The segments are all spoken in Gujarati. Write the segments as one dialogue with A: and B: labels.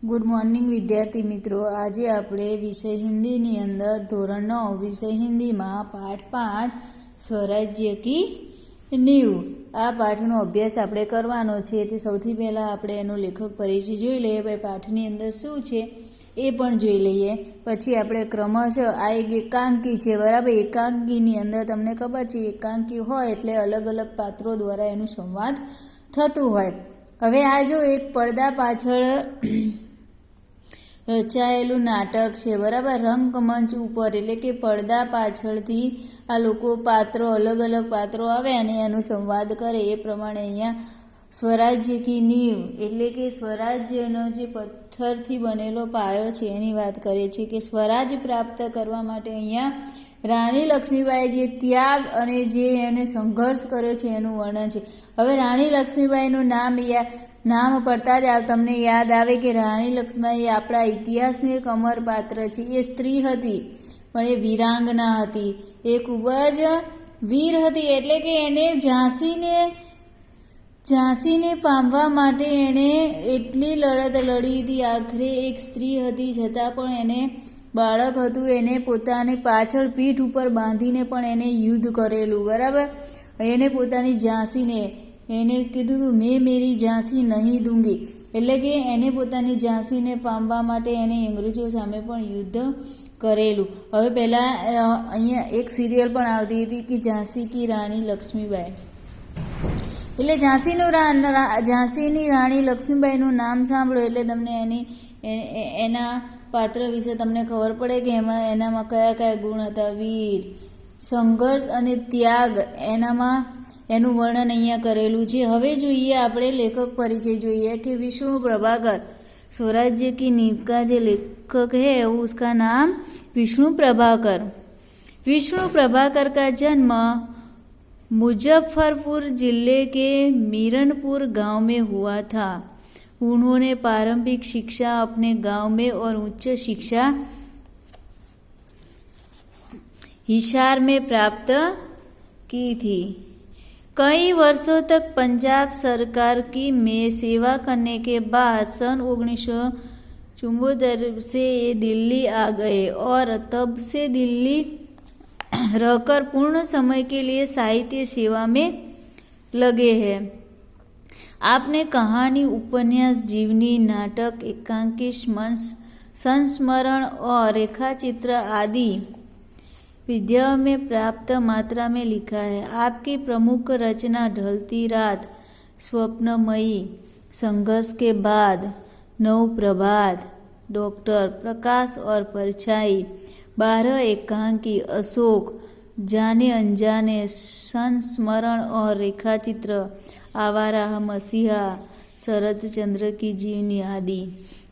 A: ગુડ મોર્નિંગ વિદ્યાર્થી મિત્રો। આજે આપણે વિષય હિન્દીની અંદર ધોરણ 9 વિષય હિન્દીમાં પાઠ 5 સ્વરાજ્ય की नींव આ પાઠનો અભ્યાસ આપણે કરવાનો છે। તે સૌથી પહેલાં આપણે એનો લેખક પરિચય જોઈ લઈએ, ભાઈ પાઠની અંદર શું છે એ પણ જોઈ લઈએ। પછી આપણે ક્રમશઃ આ એક એકાંકી છે, બરાબર। એકાંકીની અંદર તમને ખબર છે એકાંકી હોય એટલે અલગ અલગ પાત્રો દ્વારા એનું સંવાદ થતું હોય। હવે આ જો એક પડદા પાછળ રચાયેલું નાટક છે, બરાબર। રંગમંચ ઉપર એટલે કે પડદા પાછળથી આ લોકો પાત્રો અલગ અલગ પાત્રો આવે અને એનું સંવાદ કરે। એ પ્રમાણે અહીંયા સ્વરાજ્ય કી નીંવ એટલે કે સ્વરાજ્યનો જે પથ્થરથી બનેલો પાયો છે એની વાત કરે છે કે સ્વરાજ પ્રાપ્ત કરવા માટે અહીંયા રાણી લક્ષ્મીબાઈ જે ત્યાગ અને જે એને સંઘર્ષ કર્યો છે એનું વર્ણન છે। હવે રાણી લક્ષ્મીબાઈનું નામ પડતા જ તમને યાદ આવે કે રાણી લક્ષ્મીબાઈ આપણા ઇતિહાસનું એક અમર પાત્ર છે। એ સ્ત્રી હતી પણ એ વીરાંગના હતી, એ ખૂબ જ વીર હતી, એટલે કે એને ઝાંસીને પામવા માટે એણે એટલી લડત લડી હતી। આખરે એક સ્ત્રી હતી છતાં પણ એને બાળક હતું, એને પોતાની પાછળ પીઠ ઉપર બાંધીને પણ એને યુદ્ધ કરેલું, બરાબર। એને પોતાની ઝાંસીને એને કીધું હતું મેં મેરી ઝાંસી નહીં દૂંગી, એટલે કે એને પોતાની ઝાંસીને પામવા માટે એને અંગ્રેજો સામે પણ યુદ્ધ કરેલું। હવે પહેલાં અહીંયા એક સિરિયલ પણ આવતી હતી કે ઝાંસી કી રાણી લક્ષ્મીબાઈ, એટલે ઝાંસીની રાણી લક્ષ્મીબાઈનું નામ સાંભળો એટલે તમને એના પાત્ર વિશે તમને ખબર પડે કે એનામાં કયા કયા ગુણ હતા। વીર, સંઘર્ષ અને ત્યાગ એનું વર્ણન અહીંયા કરેલું છે। હવે જોઈએ આપણે લેખક પરિચય જોઈએ कि विष्णु प्रभाकर स्वराज्य की नींव का जो लेखक है उसका नाम विष्णु प्रभाकर। विष्णु प्रभाकर का जन्म मुजफ्फरपुर जिले के मीरनपुर गांव में हुआ था। उन्होंने प्रारंभिक शिक्षा अपने गांव में और उच्च शिक्षा हिसार में प्राप्त की थी। कई वर्षों तक पंजाब सरकार की में सेवा करने के बाद सन 1974 से ये दिल्ली आ गए और तब से दिल्ली रहकर पूर्ण समय के लिए साहित्य सेवा में लगे हैं। आपने कहानी, उपन्यास, जीवनी, नाटक, एकांकी, संस्मरण और रेखाचित्र आदि विद्याओं में पर्याप्त मात्रा में लिखा है। आपकी प्रमुख रचना ढलती रात, स्वप्नमयी, संघर्ष के बाद, नव प्रभात, डॉक्टर, प्रकाश और परछाई, 12 एकांकी, अशोक, जाने अनजाने, संस्मरण और रेखाचित्र, आवारा, मसीहा, शरद चंद्र की जीवनी आदि।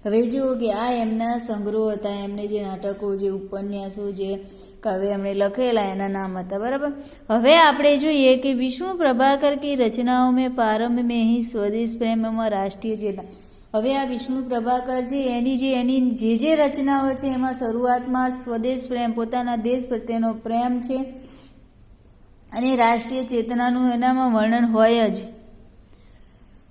A: હવે જુઓ કે આ એમના સંગ્રહો હતા, એમને જે નાટકો, જે ઉપન્યાસો, જે કાવ્ય એમણે લખેલા એના નામ હતા, બરાબર। હવે આપણે જોઈએ કે વિષ્ણુ પ્રભાકર की रचनाओं में प्रारंभ में ही स्वदेश प्रेम एवं राष्ट्रीय चेतना। હવે આ વિષ્ણુ પ્રભાકર છે એની જે રચનાઓ છે એમાં શરૂઆતમાં સ્વદેશ પ્રેમ, પોતાના દેશ પ્રત્યેનો પ્રેમ છે અને રાષ્ટ્રીય ચેતનાનું એનામાં વર્ણન હોય જ।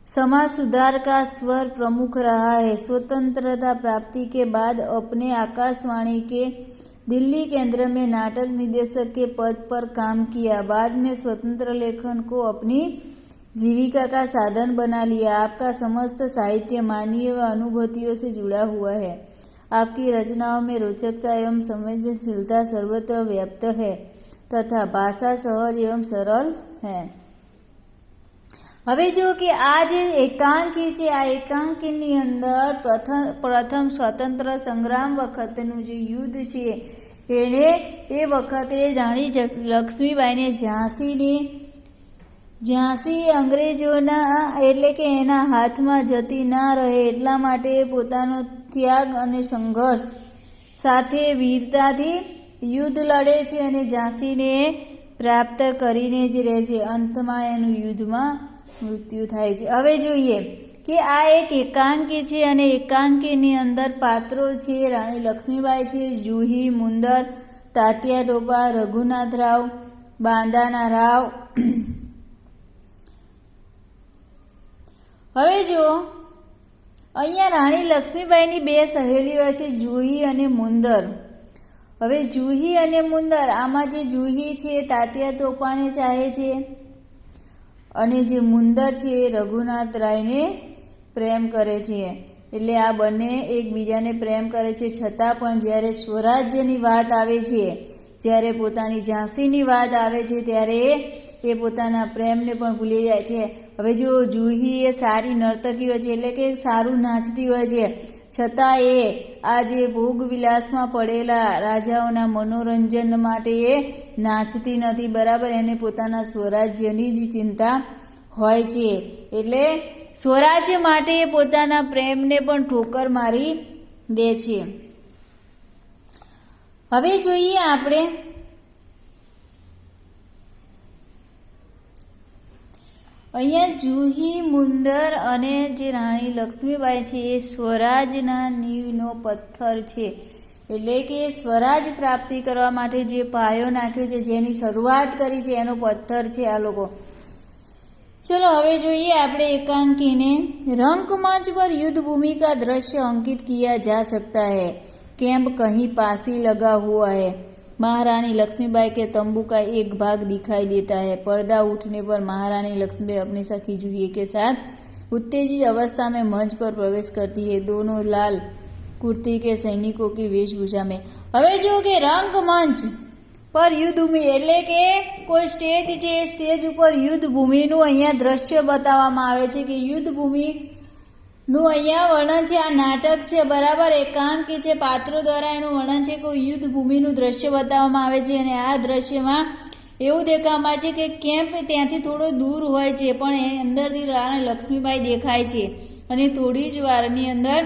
A: समाज सुधार का स्वर प्रमुख रहा है। स्वतंत्रता प्राप्ति के बाद अपने आकाशवाणी के दिल्ली केंद्र में नाटक निदेशक के पद पर काम किया। बाद में स्वतंत्र लेखन को अपनी जीविका का साधन बना लिया। आपका समस्त साहित्य मानवीय व अनुभूतियों से जुड़ा हुआ है। आपकी रचनाओं में रोचकता एवं संवेदनशीलता सर्वत्र व्याप्त है तथा भाषा सहज एवं सरल है। હવે જો કે આ જે એકાંકી છે આ એકાંકીની અંદર પ્રથમ સ્વતંત્ર સંગ્રામ વખતનું જે યુદ્ધ છે એને એ વખતે રાણી લક્ષ્મીબાઈને ઝાંસી અંગ્રેજોના એટલે કે એના હાથમાં જતી ના રહે એટલા માટે પોતાનો ત્યાગ અને સંઘર્ષ સાથે વીરતાથી યુદ્ધ લડે છે અને ઝાંસીને પ્રાપ્ત કરીને જ રહે છે। અંતમાં એનું યુદ્ધમાં મૃત્યુ થાય છે। હવે જોઈએ કે આ એક એકાંકી છે અને એકાંકીની અંદર પાત્રો છે રાણી લક્ષ્મીબાઈ છે, જુહી, મુંદર, તાત્યા ટોપા, રઘુનાથ રાવ, બાંદાના રાવ। હવે જો અહીંયા રાણી લક્ષ્મીબાઈની બે સહેલીઓ છે, જુહી અને મુંદર. હવે જુહી અને મુંદર, આમાં જે જુહી છે તાત્યા તોપાને ચાહે છે અને જે મુંદર છે એ રઘુનાથ રાયને પ્રેમ કરે છે. એટલે આ બંને એકબીજાને પ્રેમ કરે છે, છતાં પણ જ્યારે સ્વરાજ્યની વાત આવે છે, જ્યારે પોતાની ઝાંસીની વાત આવે છે ત્યારે એ પોતાના પ્રેમને પણ ભૂલી જાય છે. હવે જો જુહી એ સારી નર્તકી હોય છે, એટલે કે સારું નાચતી હોય છે, છતાં એ આ જે ભોગવિલાસમાં પડેલા રાજાઓના મનોરંજન માટે એ નાચતી નથી, બરાબર. એને પોતાના સ્વરાજ્યની જ ચિંતા હોય છે. એટલે સ્વરાજ્ય માટે એ પોતાના પ્રેમને પણ ઠોકર મારી દે છે. હવે જોઈએ આપણે અહીંયા જુહી, મુંદર અને જે રાણી લક્ષ્મીબાઈ છે એ સ્વરાજના નીવનો પથ્થર છે. એટલે કે સ્વરાજ પ્રાપ્તિ કરવા માટે જે પાયો નાખ્યો છે, જેની શરૂઆત કરી છે, એનો પથ્થર છે આ લોકો. चलो હવે જોઈએ આપણે एकांकी ने रंगमंच पर युद्ध भूमि का दृश्य अंकित किया जा सकता है. कैंप कहीं पास ही लगा हुआ है. महारानी लक्ष्मीबाई के तंबू का एक भाग दिखाई देता है. पर्दा उठने पर महारानी लक्ष्मीबाई अपनी सखी जूही के साथ उत्तेजित अवस्था में मंच पर प्रवेश करती है. दोनों लाल कुर्ती के सैनिकों की वेशभूषा में. હવે જો કે રંગમંચ પર યુદ્ધ ભૂમિ એટલે કે કોઈ સ્ટેજ છે, સ્ટેજ ઉપર યુદ્ધ ભૂમિનું અહીંયા દ્રશ્ય બતાવવામાં આવે છે કે યુદ્ધ ભૂમિનું અહીંયા વર્ણન છે. આ નાટક છે, બરાબર. એકાંકી છે, પાત્રો દ્વારા એનું વર્ણન છે. કોઈ યુદ્ધ ભૂમિનું દ્રશ્ય બતાવવામાં આવે છે અને આ દ્રશ્યમાં એવું દેખાવામાં આવે છે કે કેમ્પ ત્યાંથી થોડો દૂર હોય છે, પણ એ અંદરથી રાણી લક્ષ્મીબાઈ દેખાય છે અને થોડી જ વારની અંદર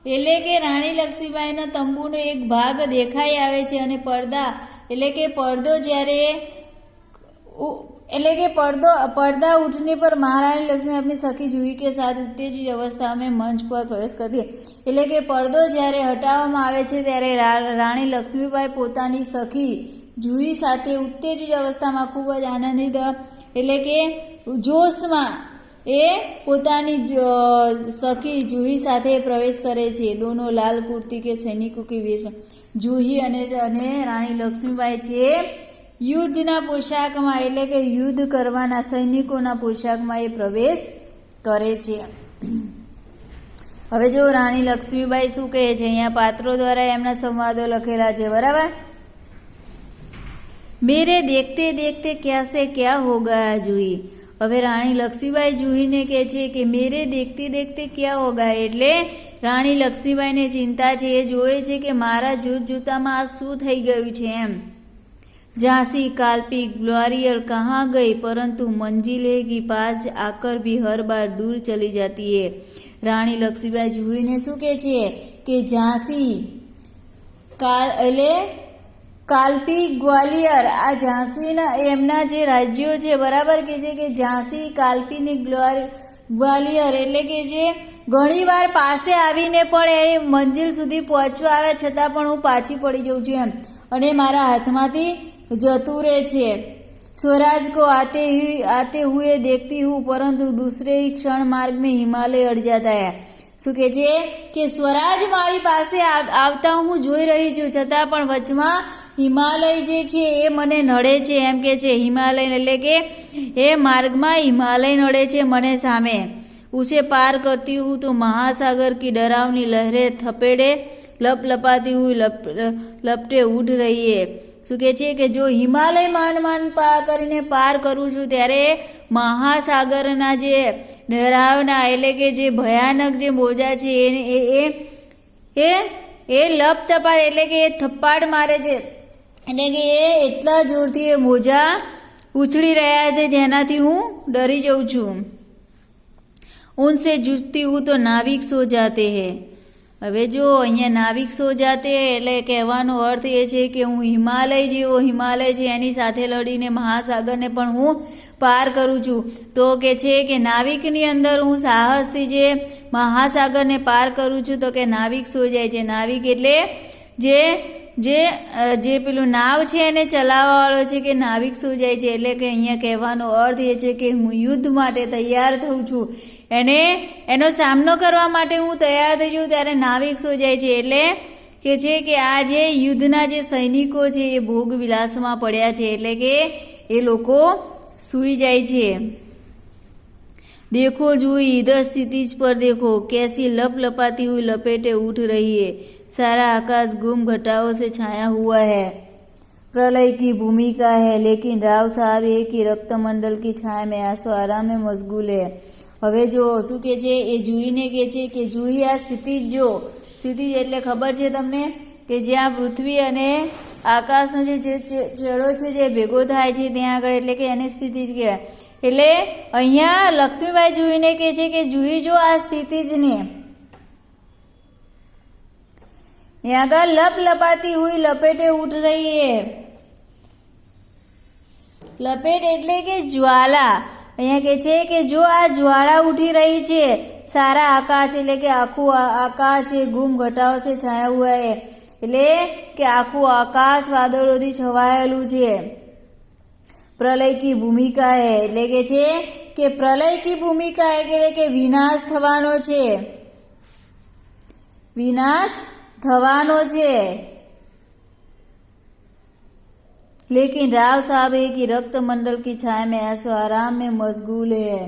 A: એટલે કે રાણી લક્ષ્મીબાઈનો તંબુનો એક ભાગ દેખાઈ આવે છે અને પડદા એટલે કે પડદો જ્યારે એટલે કે पर्दा उठने पर महारानी लक्ष्मी अपनी सखी जूही के साथ उत्तेजित अवस्था में मंच पर प्रवेश करती है. એટલે કે પડદો જ્યારે હટાવવામાં આવે છે ત્યારે રાણી લક્ષ્મીબાઈ પોતાની સખી જૂહી સાથે ઉત્તેજિત અવસ્થામાં ખૂબ જ આનંદિત એટલે કે જોશમાં એ પોતાની સખી જૂહી સાથે પ્રવેશ કરે છે. દોનો લાલ કુર્તી કે સૈનિકો की वेशમાં જૂહી અને રાણી લક્ષ્મીબાઈ છે યુદ્ધના પોશાકમાં એટલે કે યુદ્ધ કરવાના સૈનિકોના પોશાકમાં એ પ્રવેશ કરે છે. હવે જો રાણી લક્ષ્મીબાઈ શું કહે છે, અહીંયા પાત્રો દ્વારા એમના સંવાદો લખેલા છે, બરાબર. मेरे देखते देखते क्या से क्या हो गया जूही. હવે રાણી લક્ષ્મીબાઈ જૂહીને કહે છે કે મેરે દેખતે દેખતે ક્યાં હો ગયા, એટલે રાણી લક્ષ્મીબાઈને ચિંતા છે, એ જોવે છે કે મારા જોત જોતામાં આ શું થઈ ગયું છે એમ. झांसी काल्पी ग्वालियर कहाँ गई, परंतु मंजिले की पास आकर भी हर बार दूर चली जाती है. રાણી લક્ષ્મીબાઈ જૂહીને શું કહે છે કે ઝાંસી એટલે કાલ્પી ગ્વાલિયર, આ ઝાંસીના એમના જે રાજ્યો છે, બરાબર, કે છે કે ઝાંસી કાલ્પી ને ગ્વાલિયર એટલે કે જે ઘણી વાર પાસે આવીને પણ એ મંજિલ સુધી પહોંચવા આવે છતાં પણ હું પાછી પડી જઉં છું એમ અને મારા હાથમાંથી જતું રહે છે. स्वराज को आते हुए देखती हूँ परंतु दूसरे ही क्षण मार्ग में हिमालय अड़ जाता है. શું કહે છે કે સ્વરાજ મારી પાસે આવતા હું જોઈ રહી છું, છતાં પણ વચમાં હિમાલય જે છે એ મને નડે છે એમ કે છે. હિમાલય એટલે કે એ માર્ગમાં હિમાલય નડે છે મને સામે. उसे पार करती हूँ तो महासागर की डरावनी लहरें थपेड़े लपलपाती हुई लपटे उठ रही है. શું કહે છે કે જો હિમાલય માંડ કરીને પાર કરું છું ત્યારે મહાસાગરના જે ડરાવના એટલે કે જે ભયાનક જે મોજા છે એ લપ થપાડ એટલે કે એ થપ્પાડ મારે છે, એટલે કે એ એટલા જોરથી એ મોજા ઉછળી રહ્યા છે જેનાથી હું ડરી જાઉં છું. ઉનસે જૂझती हूँ तो नाविक सो जाते हैं. હવે જો અહીંયા નાવિક સો જાતે એટલે કહેવાનો અર્થ એ છે કે હું હિમાલય જેવો હિમાલય છે એની સાથે લડીને મહાસાગરને પણ હું પાર કરું છું. તો કે છે કે નાવિકની અંદર હું સાહસથી જે મહાસાગરને પાર કરું છું તો કે નાવિક સો જાય છે. નાવિક એટલે જે જે પેલું નાવ છે એને ચલાવવા વાળો છે કે નાવિક શું જાય છે, એટલે કે અહીંયા કહેવાનો અર્થ એ છે કે હું યુદ્ધ માટે તૈયાર થઉં છું, એનો સામનો કરવા માટે હું તૈયાર થઈ છું, ત્યારે નાવિક શું જાય છે, એટલે કે છે કે આ જે યુદ્ધના જે સૈનિકો છે એ ભોગ વિલાસમાં પડ્યા છે, એટલે કે એ લોકો સૂઈ જાય છે। देखो जूही इधर स्थितिज पर देखो, कैसी लप लपाती हुई लपेटे उठ रही है, सारा आकाश गुम घटाओं से छाया हुआ है, प्रलय की भूमिका है, लेकिन राव साहब है कि रक्तमंडल की छाया में आसो आराम में मशगूल है। હવે જો શું કે છે એ જૂહીને કહે છે કે જૂહી આ સ્થિતિજ જો, સ્થિતિજ એટલે ખબર છે તમને કે જ્યાં પૃથ્વી અને આકાશનો જે છેડો છે જે ભેગો થાય છે ત્યાં આગળ, એટલે કે એને સ્થિતિજ કહેવાય। એટલે અહીંયા લક્ષ્મીબાઈ જૂહીને કહે છે કે જૂહી જો આ સ્થિતિજને यहाँ આગળ लप लपाती हुई लपेटे उठ रही है, लपेट એટલે કે જ્વાલા, અહીંયા કહે છે કે જો આ જ્વાળા ઉઠી રહી છે, સારા આકાશ એટલે કે આખું આકાશ છે ગુમ ઘટાઓ से छाया हुआ है, એટલે કે આખું આકાશ વાદળોથી છવાયેલું છે। પ્રલય की ભૂમિકા है એટલે કે છે કે પ્રલય की ભૂમિકા એટલે કે વિનાશ થવાનો છે, વિનાશ થવાનો છે। लेकिन राव साहब है कि रक्त मंडल की छाया में ऐसो आराम में मशगूल है।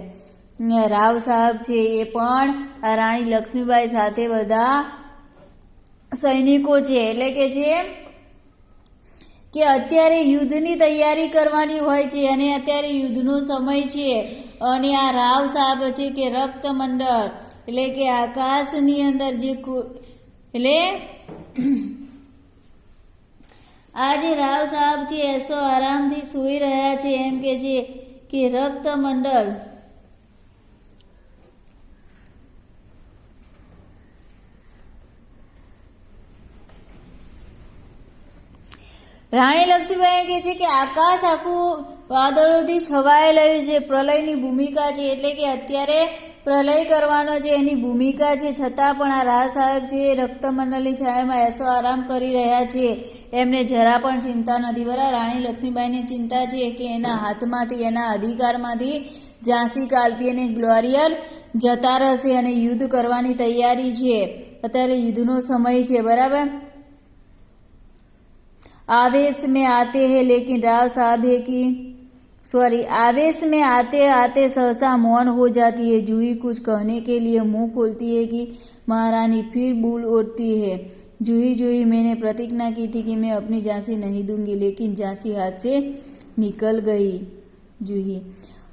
A: राव साहब છે એ પણ રાણી લક્ષ્મીબાઈ સાથે બધા સૈનિકો છે, એટલે કે છે કે અત્યારે યુદ્ધની તૈયારી કરવાની હોય છે અને અત્યારે યુદ્ધનો સમય છે, અને આ રાવ સાહેબ છે કે રક્તમંડળ એટલે કે આકાશની અંદર જે એટલે આ જે રાવ સાહેબ છે એસો આરામથી સૂઈ રહ્યા છે, એમ કે છે કે રક્તમંડળ રાણી લક્ષ્મીબાઈ કહે છે કે આકાશ આખું વાદળોથી છવાયેલું છે, પ્રલયની ભૂમિકા છે, એટલે કે અત્યારે પ્રલય કરવાનો છે એની ભૂમિકા છે, છતાં પણ આ રાવ સાહેબ છે રક્તમંડળની છાયામાં એસો આરામ કરી રહ્યા છે, એમને જરા પણ ચિંતા નથી। બરાબર, રાણી લક્ષ્મીબાઈને ચિંતા છે કે એના હાથમાંથી એના અધિકારમાંથી ઝાંસી કાલપી અને ગ્લોરિયર જતા રહેશે અને યુદ્ધ કરવાની તૈયારી છે, અત્યારે યુદ્ધનો સમય છે। બરાબર, आवेश में आते हैं लेकिन राव साहब है कि आवेश में आते आते सहसा मौन हो जाती है, जूही कुछ कहने के लिए मुंह खोलती है कि महारानी फिर बोल उठती है, जूही जूही मैंने प्रतिज्ञा की थी कि मैं अपनी झांसी नहीं दूंगी, लेकिन झांसी हाथ से निकल गई। जूही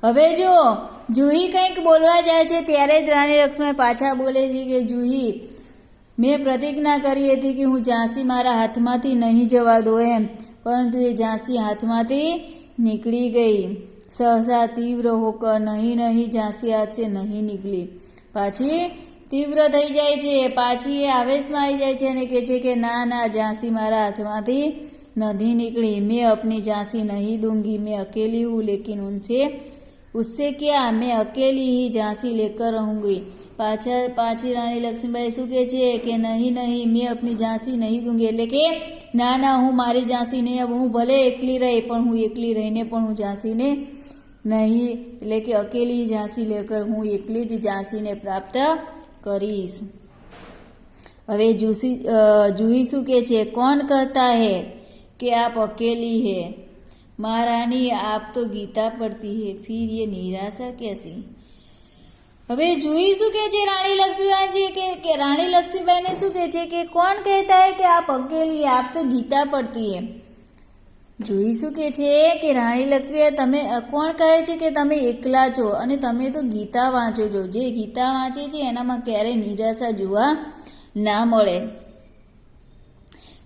A: હવે જો જૂહી કંઈક બોલવા જાય છે ત્યારે જ રાણી લક્ષ્મી પાછા બોલે છે કે જૂહી મેં પ્રતિજ્ઞા કરી હતી કે હું ઝાંસી મારા હાથમાંથી નહીં જવા દો એમ, પરંતુ એ ઝાંસી હાથમાંથી નીકળી ગઈ। सहसा तीव्र होकर नहीं नहीं झांसी हाथ से नहीं निकली, પાછી તીવ્ર થઈ જાય છે, પાછી એ આવેશમાં આવી જાય છે અને કહે છે કે ના ના ઝાંસી મારા હાથમાંથી नहीं निकली, मैं अपनी झांसी नहीं दूंगी, मैं अकेली हूँ, लेकिन उससे क्या, मैं अकेली ही झांसी लेकर रहूंगी। पाછી રાણી લક્ષ્મીબાઈ શું કહે છે કે નહીં નહીં મેં अपनी झांसी नहीं दूंगी, એટલે કે ના ના હું મારી ઝાંસી નહીં, હું ભલે એકલી રહી પણ હું એકલી રહીને પણ હું ઝાંસીને નહીં, એટલે કે અકેલી ઝાંસી લેકર હું એકલી જ ઝાંસીને પ્રાપ્ત કરીશ। હવે જૂહી શું કહે છે, કોણ કહેતા હૈ कि आप अकेली है, महारानी आप तो गीता पढ़ती है, फिर ये निराशा कैसी। હવે જૂહી શું કહે છે રાણી લક્ષ્મીબાઈ કે રાણી લક્ષ્મીબાઈને શું કહે છે કે કોણ કહેતા है कि आप अकेली है, आप तो गीता पढ़ती है। જૂહી શું કહે છે કે રાણી લક્ષ્મીબાઈ તમે કોણ કહે છે કે તમે એકલા છો અને તમે તો ગીતા વાંચો છો, જે ગીતા વાંચે છે એનામાં ક્યારેય નિરાશા જોવા ના મળે।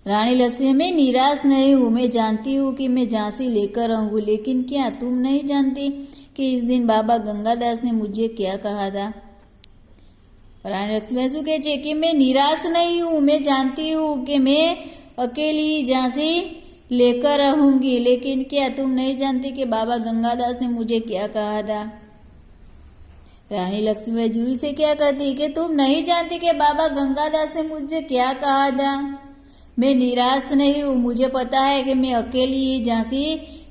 A: रानी लक्ष्मी मैं निराश नहीं हूँ, मैं जानती हूँ कि मैं झांसी लेकर रहूँगी, लेकिन क्या तुम नहीं जानती कि इस दिन बाबा गंगादास ने मुझे क्या कहा था। रानी लक्ष्मी शू कहे कि मैं निराश नहीं हूँ, मैं जानती हूँ कि मैं अकेली झांसी लेकर रहूँगी, लेकिन क्या तुम नहीं जानती कि बाबा गंगादास ने मुझे क्या कहा था। रानी लक्ष्मीबाई जूही से क्या कहती कि तुम नहीं जानती कि बाबा गंगादास ने मुझे क्या कहा था। मैं निराश नहीं हूँ। मुझे पता है कि मैं अकेली ही झांसी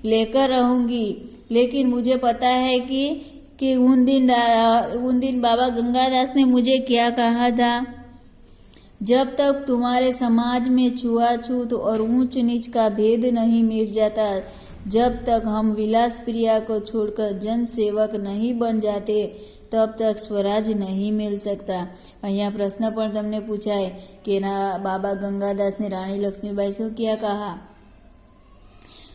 A: लेकर रहूंगी, लेकिन मुझे पता है कि उन दिन बाबा गंगादास ने मुझे क्या कहा था, जब तक तुम्हारे समाज में छुआछूत और ऊंच नीच का भेद नहीं मिट जाता, जब तक हम विलास प्रिया को छोड़कर जन सेवक नहीं बन जाते, तब तक स्वराज नहीं मिल सकता। અહીંયા પ્રશ્ન પણ તમને પૂછાય કે બાબા ગંગાદાસને રાણી લક્ષ્મીબાઈ શું क्या कहा।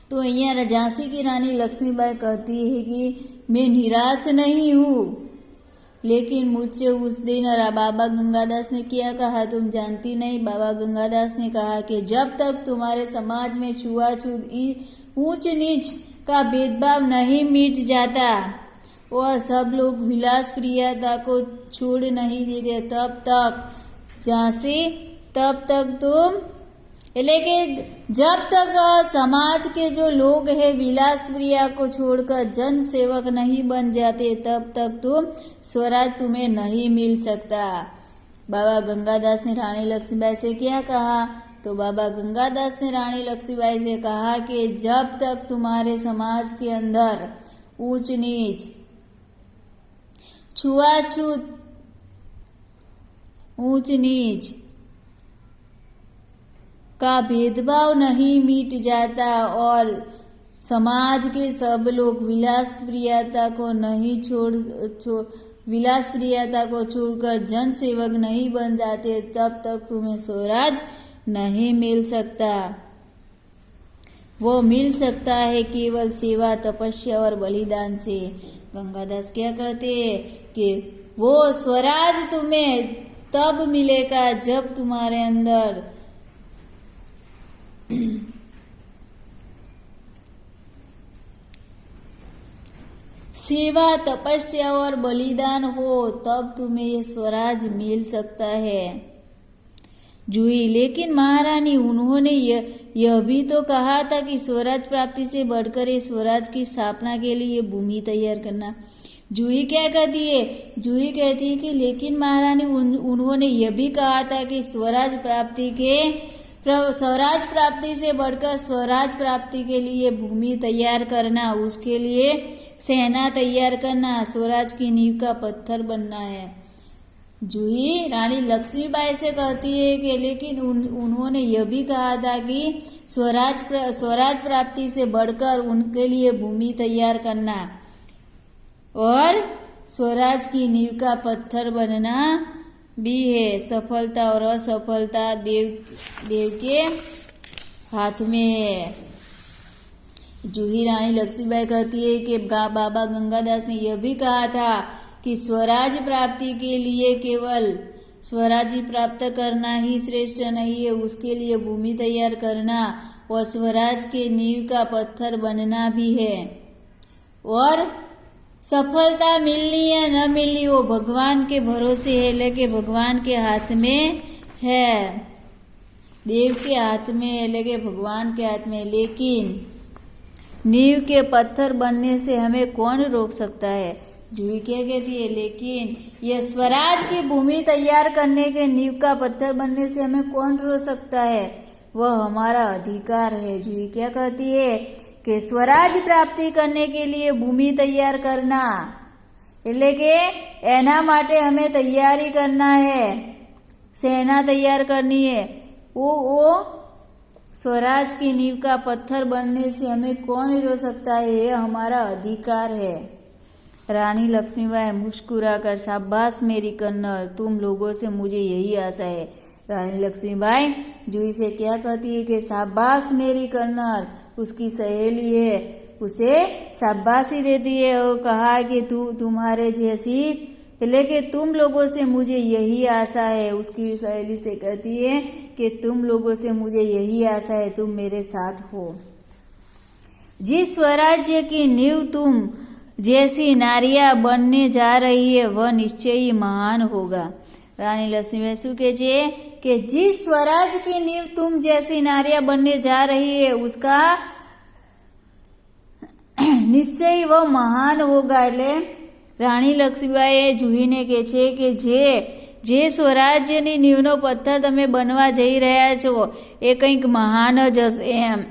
A: तो અહીંયા झांसी की रानी लक्ष्मीबाई कहती है कि मैं निराश नहीं हूँ, लेकिन मुझसे उस दिन बाबा गंगादास ने क्या कहा तुम जानती नहीं। बाबा गंगादास ने कहा कि जब तक तुम्हारे समाज में छुआछूत ऊंच नीच का भेदभाव नहीं मिट जाता और सब लोग विलास प्रियता को छोड़ नहीं देते, तब तक झांसी तब तक तुम लेकिन जब तक समाज के जो लोग हैं विलास प्रिया को छोड़कर जन सेवक नहीं बन जाते, तब तक तुम स्वराज तुम्हें नहीं मिल सकता। बाबा गंगादास ने रानी लक्ष्मीबाई से क्या कहा, तो बाबा गंगादास ने रानी लक्ष्मीबाई से कहा कि जब तक तुम्हारे समाज के अंदर ऊंच नीच छुआछूत ऊंच नीच का भेदभाव नहीं मिट जाता और समाज के सब लोग विलास प्रियता को छोड़कर जन सेवक नहीं बन जाते, तब तक तुम्हें स्वराज नहीं मिल सकता। वो मिल सकता है केवल सेवा, तपस्या और बलिदान से। गंगादास क्या कहते हैं कि वो स्वराज तुम्हें तब मिलेगा जब तुम्हारे अंदर सेवा, तपस्या और बलिदान हो, तब तुम्हें ये स्वराज मिल सकता है। जूही, लेकिन महारानी उन्होंने यह भी तो कहा था कि स्वराज प्राप्ति से बढ़कर ये स्वराज की स्थापना के लिए भूमि तैयार करना। जूही क्या कहती है, जूही कहती है कि लेकिन महारानी उन्होंने यह भी कहा था कि स्वराज प्राप्ति से बढ़कर स्वराज प्राप्ति के लिए भूमि तैयार करना, उसके लिए सेना तैयार करना, स्वराज की नींव का पत्थर बनना है। जूही रानी लक्ष्मीबाई से कहती है कि लेकिन उन्होंने यह भी कहा था कि स्वराज प्राप्ति से बढ़कर उनके लिए भूमि तैयार करना और स्वराज की नींव का पत्थर बनना भी है। सफलता और असफलता देव के हाथ में है। जूही रानी लक्ष्मीबाई कहती है कि बाबा गंगादास ने यह भी कहा था कि स्वराज प्राप्ति के लिए केवल स्वराज प्राप्त करना ही श्रेष्ठ नहीं है, उसके लिए भूमि तैयार करना और स्वराज के नींव का पत्थर बनना भी है। और सफलता मिलनी या न मिलनी वो भगवान के भरोसे है, लेकिन भगवान के हाथ में है, देव के हाथ में है, लेकिन भगवान के हाथ में। लेकिन नींव के पत्थर बनने से हमें कौन रोक सकता है। जूही क्या कहती है, लेकिन यह स्वराज की भूमि तैयार करने के नींव का पत्थर बनने से हमें कौन रोक सकता है, वह हमारा अधिकार है। जूही क्या कहती है कि स्वराज प्राप्ति करने के लिए भूमि तैयार करना એટલે કે એના માટે हमें तैयारी करना है, सेना तैयार करनी है। वो स्वराज की नींव का पत्थर बनने से हमें कौन रोक सकता है, यह हमारा अधिकार है। रानी लक्ष्मीबाई मुस्कुराकर, शाबाश मेरी कन्नड़, तुम लोगों से मुझे यही आशा है। रानी लक्ष्मीबाई जूही से क्या कहती है कि शाबाश मेरी कन्नड़, उसकी सहेली है, उसे शाबाशी देती है और कहा कि तुम्हारे जैसी, लेकिन तुम लोगों से मुझे यही आशा है। उसकी सहेली से कहती है कि तुम लोगों से मुझे यही आशा है, तुम मेरे साथ हो। जिस स्वराज्य की नींव तुम जैसी नारियां बनने जा रही है वह निश्चय ही महान होगा। रानी लक्ष्मीबाई શું કહે છે કે जिस स्वराज की नींव तुम जैसी नारियां बनने जा रही है उसका निश्चय ही वह महान होगा। એટલે રાણી લક્ષ્મીબાઈ જૂહીને કહે છે કે જે જે સ્વરાજ્યની નીવનો પથ્થર તમે બનવા જઈ રહ્યા છો એ કંઈક મહાન જ હશે એમ.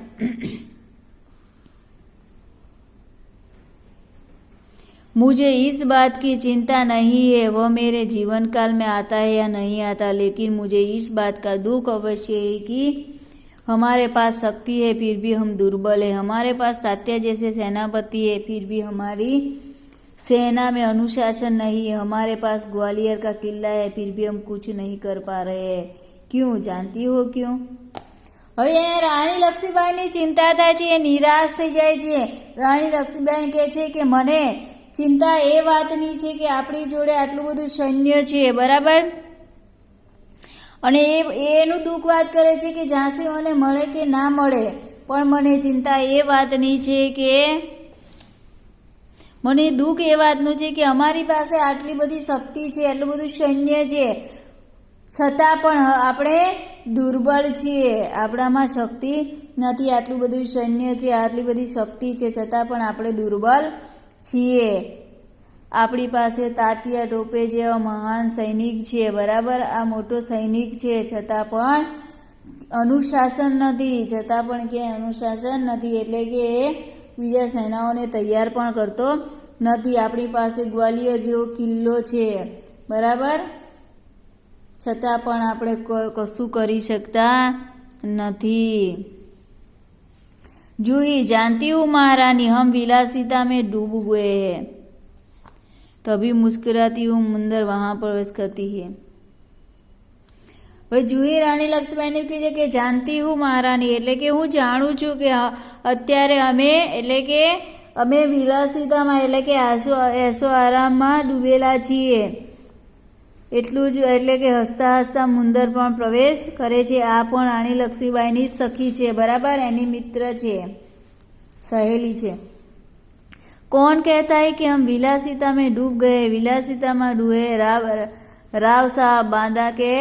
A: मुझे इस बात की चिंता नहीं है वह मेरे जीवन काल में आता है या नहीं आता, लेकिन मुझे इस बात का दुख अवश्य है कि हमारे पास शक्ति है फिर भी हम दुर्बल है, हमारे पास तात्या जैसे सेनापति है फिर भी हमारी सेना में अनुशासन नहीं है, हमारे पास ग्वालियर का किला है फिर भी हम कुछ नहीं कर पा रहे हैं. क्यों? जानती हो क्यों? હવે અહીંયા રાણી લક્ષ્મીબાઈની ચિંતા થાય છે, એ નિરાશ થઈ જાય છે. રાણી લક્ષ્મીબાઈ કહે છે કે મને ચિંતા એ વાતની છે કે આપણી જોડે આટલું બધું સૈન્ય છે, બરાબર, અને એનું દુઃખ વાત કરે છે કે ઝાંસી મને મળે કે ના મળે, પણ મને ચિંતા એ વાતની છે કે મને દુઃખ એ વાતનું છે કે અમારી પાસે આટલી બધી શક્તિ છે, આટલું બધું સૈન્ય છે, છતાં પણ આપણે દુર્બળ છીએ, આપણામાં શક્તિ નથી. આટલું બધું સૈન્ય છે, આટલી બધી શક્તિ છે, છતાં પણ આપણે દુર્બળ છીએ. આપણી પાસે તાત્યા ટોપે જેવા મહાન સૈનિક છે, બરાબર, આ મોટો સૈનિક છે, છતાં પણ અનુશાસન નથી, છતાં પણ ક્યાંય અનુશાસન નથી, એટલે કે બીજા સેનાઓને તૈયાર પણ કરતો નથી. આપણી પાસે ગ્વાલિયર જેવો કિલ્લો છે, બરાબર, છતાં પણ આપણે કશું કરી શકતા નથી. जूही जानती हूँ महारानी हम विलासिता में डूब गए हैं. तभी मुस्कुराती हूँ मुंदर वहां प्रवेश करती है. भाई जूही रानी लक्ष्मीबाई કહે છે કે જાણતી હું મહારાની એટલે કે હું જાણું છું કે અત્યારે અમે એટલે કે અમે વિલાસિતામાં એટલે કે એસો આરામમાં ડૂબેલા છીએ. એટલું જ એટલે કે હસતા હસતા મુંદર પણ પ્રવેશ કરે છે. આ પણ રાણી લક્ષ્મીબાઈની સખી છે, બરાબર, એની મિત્ર છે, સહેલી છે. कौन कहता है कि हम विलासिता में डूब गए? विलासिता में डूबे राव साहब बांदा के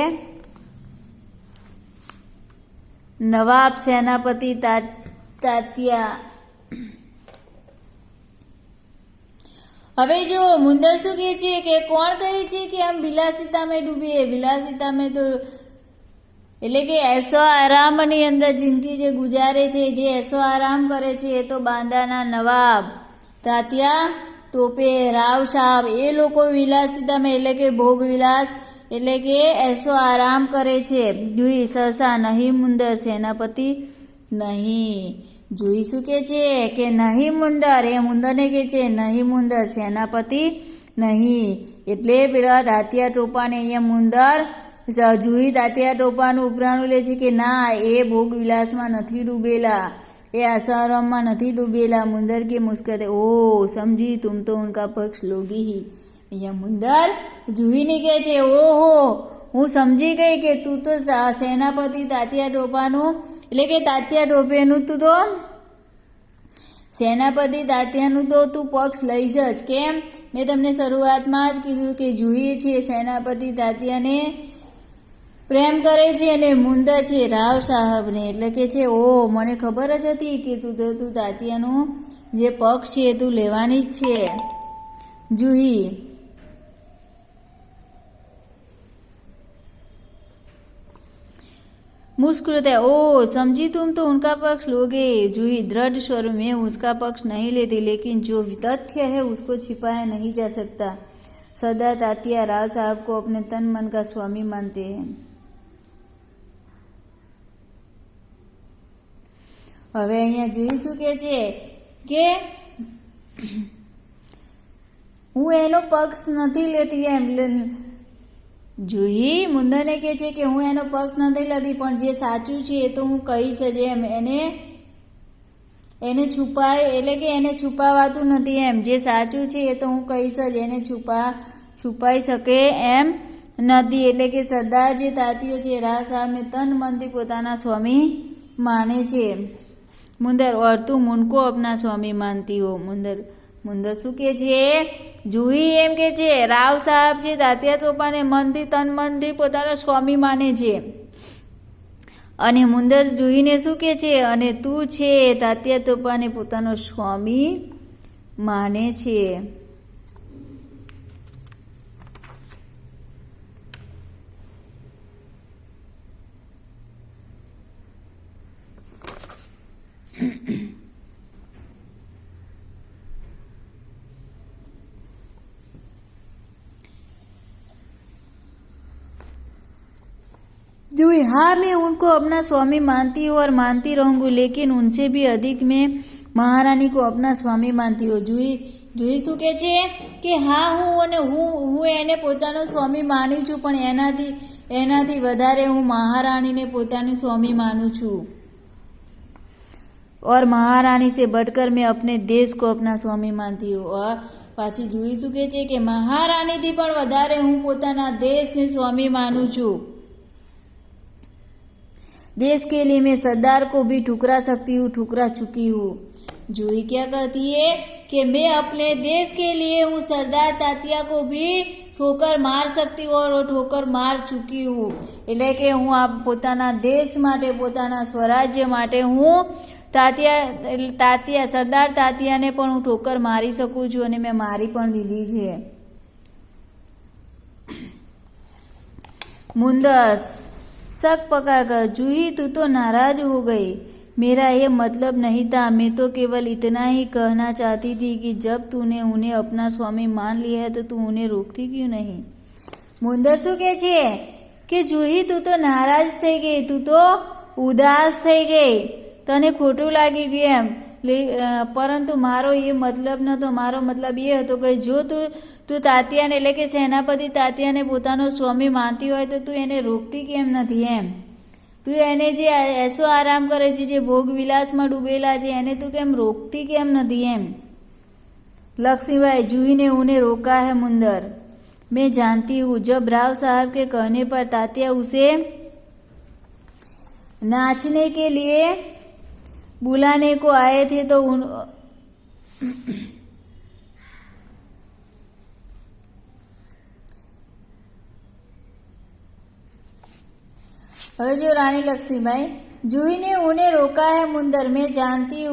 A: नवाब सेनापति तात्या. હવે જો મુંદર શું કહે છે કે કોણ કહે છે કે આમ વિલાસિતામાં ડૂબીએ? વિલાસિતામાં તો એટલે કે એસો આરામની અંદર જિંદગી જે ગુજારે છે, જે એસો આરામ કરે છે, એ તો બાંદાના નવાબ તાત્યા ટોપે રાવ સાહેબ એ લોકો વિલાસિતામાં એટલે કે ભોગ વિલાસ એટલે કે એસો આરામ કરે છે. જુઈ સહસા નહીં મુંદર સેનાપતિ નહીં. જોઈ શું કે છે કે નહીં મુંદર, એ મુંદરને કે છે નહીં મુંદર સેનાપતિ નહીં. એટલે પેલા તાત્યા ટોપાને અહીંયા મુંદર જુઈ તાત્યા ટોપાનું ઉપરાણું લે છે કે ના, એ ભોગ વિલાસમાં નથી ડૂબેલા, એ આસારામમાં નથી ડૂબેલા. મુંદર કે મુસ્કતે ઓ સમજી તુમ તો ઉનકા પક્ષ લોગી હી. અહીંયા મુંદર જુહીને કહે છે ઓહો હું સમજી ગઈ કે તું તો સેનાપતિ તાત્યા ટોપાનું એટલે કે તાત્યા ટોપેનું તું તો સેનાપતિ તાત્યાનું તો તું પક્ષ લઈશ જ. કેમ? મેં તમને શરૂઆતમાં જ કીધું કે જુહી છે સેનાપતિ તાત્યાને પ્રેમ કરે છે અને મુંદર છે રાવ સાહેબને. એટલે કે છે ઓ મને ખબર જ હતી કે તું તાત્યાનું જે પક્ષ છે તું લેવાની જ છે. જુહી मुस्कुराता है ओ समझी तुम तो उनका पक्ष लोगे. जूही दृढ़ स्वर में उसका पक्ष नहीं लेती, लेकिन जो तथ्य है उसको छिपाया नहीं जा सकता. सदा तात्या राव साहब को अपने तन मन का स्वामी मानते हैं. હવે અહીંયા જુહી શું કહે છે કે હું એનો પક્ષ નથી લેતી એમ. જુહી મુંદરને કહે છે કે હું એનો પક્ષ નથી લેતી, પણ જે સાચું છે એ તો હું કહીશ જ એમ. એને છુપાય એટલે કે એને છુપાવાતું નથી એમ. જે સાચું છે એ તો હું કહીશ જ, એને છુપાઈ શકે એમ નથી. એટલે કે સરદાર જે તાતીઓ છે રાવ સાહેબને તન મનથી પોતાના સ્વામી માને છે. મુંદર ઓર તું મુनको अपना स्वामी मानती हो. મુંદર શું કે છે? જુહી એમ કે છે રાવ સાહેબ છે તાત્યા ટોપાને મનથી તન મનથી પોતાનો સ્વામી માને છે. અને મુંદર જુહીને શું કે છે? અને તું છે તાત્યા ટોપાને પોતાનો સ્વામી માને છે. जूही, हाँ मैं उनको अपना स्वामी मानती हूँ और मानती रहूंगी, लेकिन उनसे भी अधिक मैं महारानी को अपना स्वामी मानती हूँ। જુહી શું કહે છે કે હા હું એને પોતાનો સ્વામી માની છું, પણ એનાથી વધારે હું મહારાણીને પોતાની સ્વામી માનું છું। और महारानी से बढ़कर मैं अपने देश को अपना स्वामी मानती हूँ। और पाછી જુહી શું કહે છે કે મહારાણીથી પણ વધારે હું પોતાના દેશને સ્વામી માનું છું। देश के लिए मैं सरदार को भी ठुकरा सकती हूँ, ठुकरा चुकी हूँ। जूही क्या कहती है कि मैं अपने देश के लिए हूँ सरदार तात्या को भी ठोकर मार सकती हूँ और वो ठोकर मार चुकी हूँ। એટલે કે હું આ પોતાના દેશ માટે, પોતાના સ્વરાજ્ય માટે હું તાત્યા સરદાર તાત્યાને પણ હું ઠોકર મારી શકું છું અને મેં મારી પણ દીધી છે। मुंदस शक पकाकर, जूही तू तो नाराज हो गई। मेरा ये मतलब नहीं था, मैं तो केवल इतना ही कहना चाहती थी कि जब तूने उन्हें अपना स्वामी मान लिया है तो तू उन्हें रोकती क्यों नहीं। मुंदर શું કહે છે કે જૂહી તું તો નારાજ થઈ ગઈ, તું તો ઉદાસ થઈ ગઈ, તને ખોટું લાગી ગયું એમ, પરંતુ મારો એ મતલબ નહોતો। મારો મતલબ એ હતો કે જો તું તાત્યાને એટલે કે સેનાપતિ તાત્યાને પોતાનો સ્વામી માનતી હોય તો તું એને રોકતી કેમ નથી એમ। તું એને જે એસો આરામ કરે છે, જે ભોગ વિલાસમાં ડૂબેલા છે, એને તું કેમ રોકતી કેમ નથી એમ। लक्ष्मीबाई, जूही ने उन्हें रोका है मुंदर। मैं जानती हूँ जब राव साहब के कहने पर तात्या उसे नाचने के लिए बुलाने को आए थे तो जो रानी लक्ष्मीबाई, जूही ने उन्हें रोका है मुंदर। मैं जानती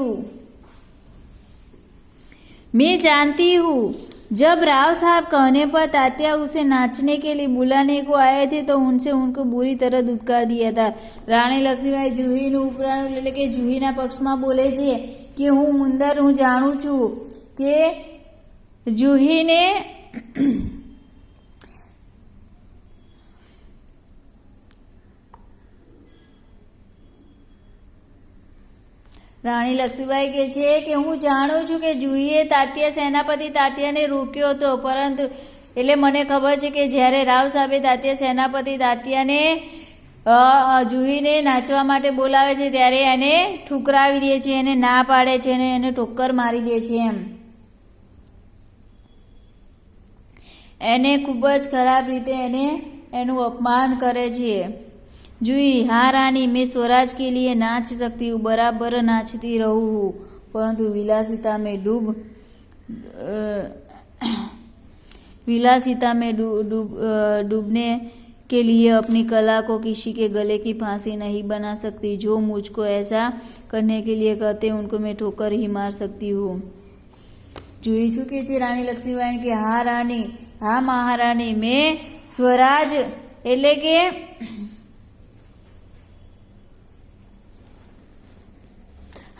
A: हूँ जब राव साहब कहने पर तात्या उसे नाचने के लिए बुलाने को आए थे तो उनको बुरी तरह दुत्कार दिया था। रानी लक्ष्मीबाई જુહીનું ઉપરાણું એટલે કે જુહીના પક્ષમાં બોલે છે કે હું મુંદર હું જાણું છું કે જુહીને રાણી લક્ષ્મીબાઈ કહે છે કે હું જાણું છું કે જુહીએ સેનાપતિ તાત્યાને રોક્યો હતો, પરંતુ એટલે મને ખબર છે કે જ્યારે રાવ સાહેબે સેનાપતિ તાત્યાને જુહીને નાચવા માટે બોલાવે છે ત્યારે એને ઠુકરાવી દે છે, એને ના પાડે છે અને એને ઠોકર મારી દે છે એમ। એને ખૂબ જ ખરાબ રીતે એનું અપમાન કરે છે। जूही, हाँ रानी, मैं स्वराज के लिए नाच सकती हूँ, बराबर नाचती रहूँ हूँ, परंतु विलासिता में डूबने के लिए अपनी कला को किसी के गले की फांसी नहीं बना सकती। जो मुझको ऐसा करने के लिए कहते हैं उनको मैं ठोकर ही मार सकती हूँ। जूही શું કહે છે રાણી લક્ષ્મીબાઈ કે હા રાણી, હા મહારાણી, मैं स्वराज એટલે કે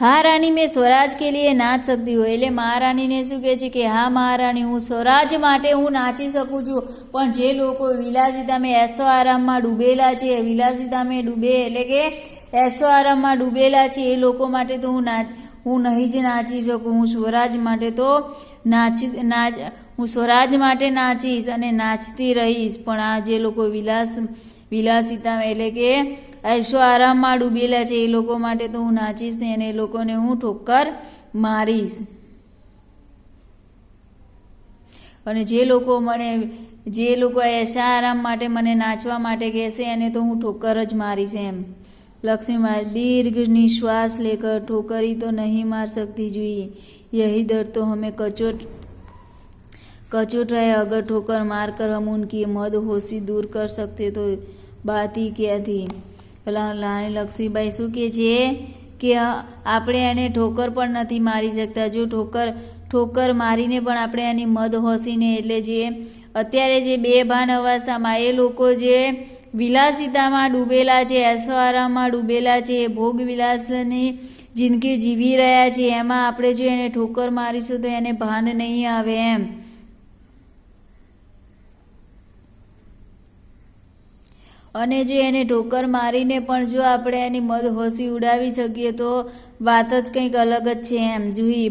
A: हाँ रानी, मैं स्वराज के लिए नाच सकती हूँ। એટલે મહારાણીને શું કહે છે કે હા મહારાણી, હું સ્વરાજ માટે હું નાચી શકું છું, પણ જે લોકો વિલાસિતામાં એસો આરામમાં ડૂબેલા છે, વિલાસિતામાં ડૂબે એટલે કે એસો આરામમાં ડૂબેલા છે એ લોકો માટે તો હું નહીં જ નાચી શકું। હું સ્વરાજ માટે તો હું સ્વરાજ માટે નાચીશ અને નાચતી રહીશ, પણ આ જે લોકો વિલાસિતામાં એટલે કે ऐशो आरामમાં ડૂબેલા છે એ લોકો માટે તો હું નાચીશ ને અને એ લોકોને હું ઠોકર મારીશ। અને જે લોકો ऐशा आराम માટે મને નાચવા માટે કહેશે એને તો હું ઠોકર જ મારીશ એમ। लक्ष्मीबाई, दीर्घ निश्वास लेकर, ठोकर ही तो नहीं मार सकती जूही, यही दर्द तो हमें कचोट रहे। अगर ठोकर मारकर हम उनकी मदहोशी दूर कर सकते तो बात ही क्या थी। રાણી લક્ષ્મીબાઈ શું કહે છે કે આપણે એને ઠોકર પણ નથી મારી શકતા। જો ઠોકર મારીને પણ આપણે એની મદહોશીને એટલે જે અત્યારે જે બેભાન અવસ્થામાં એ લોકો જે વિલાસિતામાં ડૂબેલા છે, એસો આરામમાં ડૂબેલા છે, ભોગ વિલાસની જિંદગી જીવી રહ્યા છે, એમાં આપણે જો એને ઠોકર મારીશું તો એને ભાન નહીં આવે એમ। અને જો એને ઠોકર મારીને પણ જો આપણે એની મદહોશી ઉડાવી શકીએ તો વાત જ કંઈક અલગ જ છે એમ। જુહી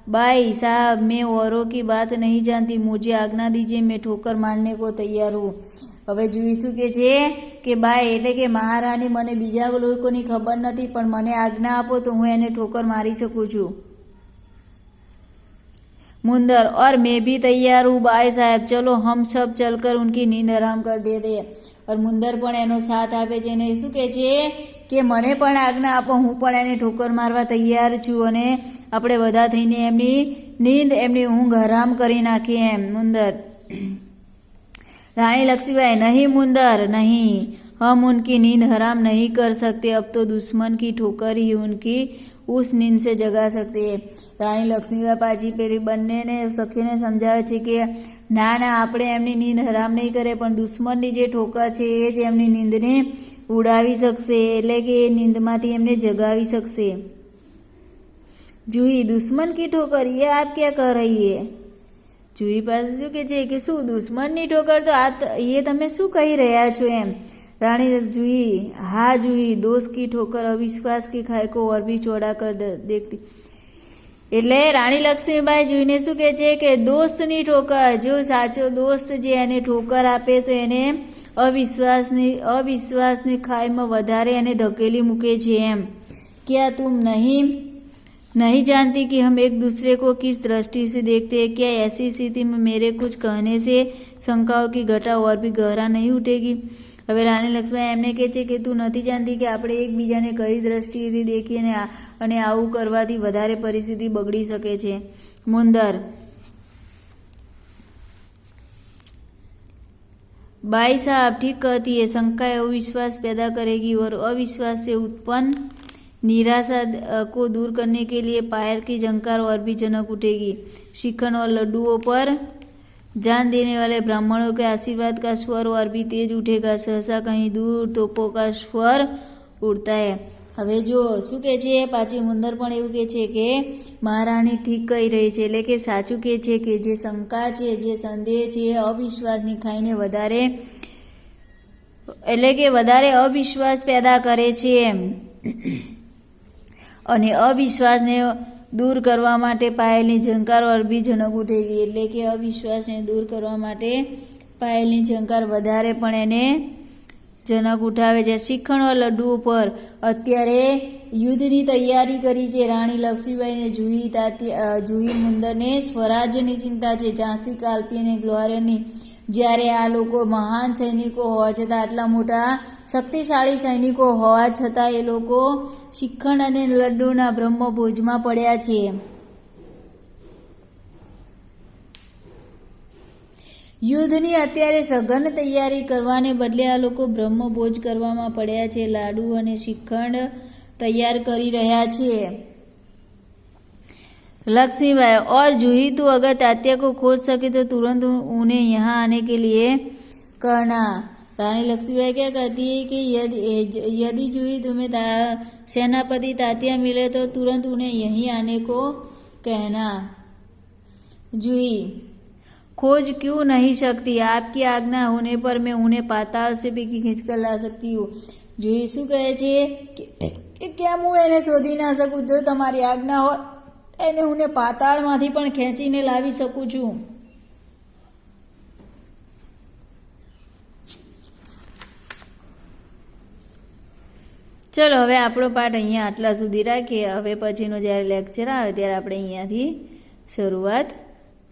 A: बाई साहब मैं औरों की बात नहीं जानती, मुझे आज्ञा दीजिए, मैं ठोकर मारने को तैयार हूँ। હવે જુહી શું કે છે કે બાઈ એટલે કે મહારાણી મને બીજા લોકોની ખબર નથી પણ મને આજ્ઞા આપો તો હું એને ઠોકર મારી શકું છું। मुंदर और मैं भी तैयार हूँ बाई साहब, चलो हम सब चलकर उनकी नींद हराम कर देते हैं। और मुंદર પણ એનો સાથ આપે છે અને શું કહે છે કે મને પણ આજ્ઞા આપો, હું પણ એને ઠોકર મારવા તૈયાર છું અને આપણે બધા થઈને એમની નીંદ એમની ઊંઘ હરામ કરી નાખીએ એમ। मुंदर रानी लक्ष्मीबाई नहीं मुंदर नहीं, हम उनकी नींद हराम नहीं कर सकते, अब तो दुश्मन की ठोकर ही उनकी उस नींद से जगा सकते हैं। રાણી લક્ષ્મીબાઈ પાછી પેલી બંનેને સખીઓને સમજાવે છે કે ના ના આપણે એમની નીંદ હરામ નહીં કરે પણ દુશ્મનની જે ઠોકર છે એ જ એમની નીંદને ઉડાવી શકશે, એટલે કે એ નીંદમાંથી એમને જગાવી શકશે। જુહી દુશ્મન કી ઠોકર ये आप क्या कह रही है? જુહી પાસે શું કે છે કે શું દુશ્મનની ઠોકર, તો આ એ તમે શું કહી રહ્યા છો એમ। रानी जूही हाँ जूही दोस्त की ठोकर अविश्वास की खाई को और भी चौड़ा कर देखती। એટલે રાણી લક્ષ્મીબાઈ જુહીને શું કહે છે કે દોસ્તની ઠોકર, જો સાચો દોસ્ત જે એને ઠોકર આપે તો એને અવિશ્વાસની ખાઈમાં વધારે એને ધકેલી મૂકે છે એમ। क्या तुम नहीं जानती कि हम एक दूसरे को किस दृष्टि से देखते हैं? क्या ऐसी स्थिति में मेरे कुछ कहने से शंकाओं की घटा और भी गहरा नहीं उठेगी? હવે રાણી લક્ષ્મીબાઈ એમને કહે છે કે તું નથી જાણતી કે આપણે એકબીજાને કઈ દ્રષ્ટિએથી દેખીએ અને આવું કરવાથી વધારે પરિસ્થિતિ બગડી શકે છે। मुंदर बाई साहब ठीक कहती है, शंकाएं अविश्वास पैदा करेगी और अविश्वास से उत्पन्न निराशा को दूर करने के लिए पायल की झंकार और भी जनक उठेगी। शिखंड और लड्डुओं पर जान देने वाले ब्राह्मणों के आशीर्वाद का स्वर और भी तेज उठेगा, सहसा कहीं दूर तोपों का स्वर उड़ता है। હવે જો શું કહે છે પાછી મુંદર પણ એવું કહે છે કે મહારાણી ઠીક કહી રહી છે, એટલે કે સાચું કહે છે કે જે શંકા છે જે સંદેહ છે અવિશ્વાસની ખાઈને વધારે એટલે કે વધારે અવિશ્વાસ પેદા કરે છે એમ। અને અવિશ્વાસને दूर करवा माटे पायलनी झंकार और भी जनक उठेगी, એટલે કે અવિશ્વાસને દૂર કરવા માટે પાયલની ઝંકાર વધારે પણ એને જનક ઉઠાવે છે। શિખંડ और લડ્ડુઓ પર અત્યારે યુદ્ધની તૈયારી કરી છે રાણી લક્ષ્મીબાઈને। જુહી મુંદરને સ્વરાજ્યની ચિંતા છે, ઝાંસી કાલ્પી અને ગ્લોરિયરની। જ્યારે આ લોકો મહાન સૈનિકો હોવા છતાં આટલા મોટા શક્તિશાળી સૈનિકો હોવા છતાં એ લોકો શિખંડ અને લડ્ડુના બ્રહ્મભોજમાં પડ્યા છે। યુદ્ધની અત્યારે સઘન તૈયારી કરવાને બદલે આ લોકો બ્રહ્મભોજ કરવામાં પડ્યા છે, લાડુ અને શ્રીખંડ તૈયાર કરી રહ્યા છે। लक्ष्मीबाई और जूही तू अगर तात्या को खोज सके तो तुरंत उन्हें यहाँ आने के लिए कहना। रानी लक्ष्मीबाई क्या कहती है कि यदि जूही तुम्हें सेनापति तात्या मिले तो तुरंत उन्हें यहीं आने को कहना। जूही खोज क्यों नहीं सकती, आपकी आज्ञा होने पर मैं उन्हें पाताल से भी खींच कर ला सकती हूँ। जूही શું કહે છે કે કેમ હું એને શોધી ના શકું, જો તમારી આજ્ઞા હોય એને હું પાતાળમાંથી પણ ખેંચીને લાવી શકું છું। ચલો હવે આપણો પાઠ અહીંયા આટલા સુધી રાખીએ। હવે પછીનો જ્યારે લેક્ચર આવે ત્યારે આપણે અહીંયાથી શરૂઆત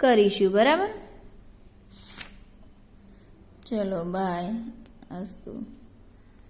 A: કરીશું, બરાબર? ચલો બાય, અસ્તુ।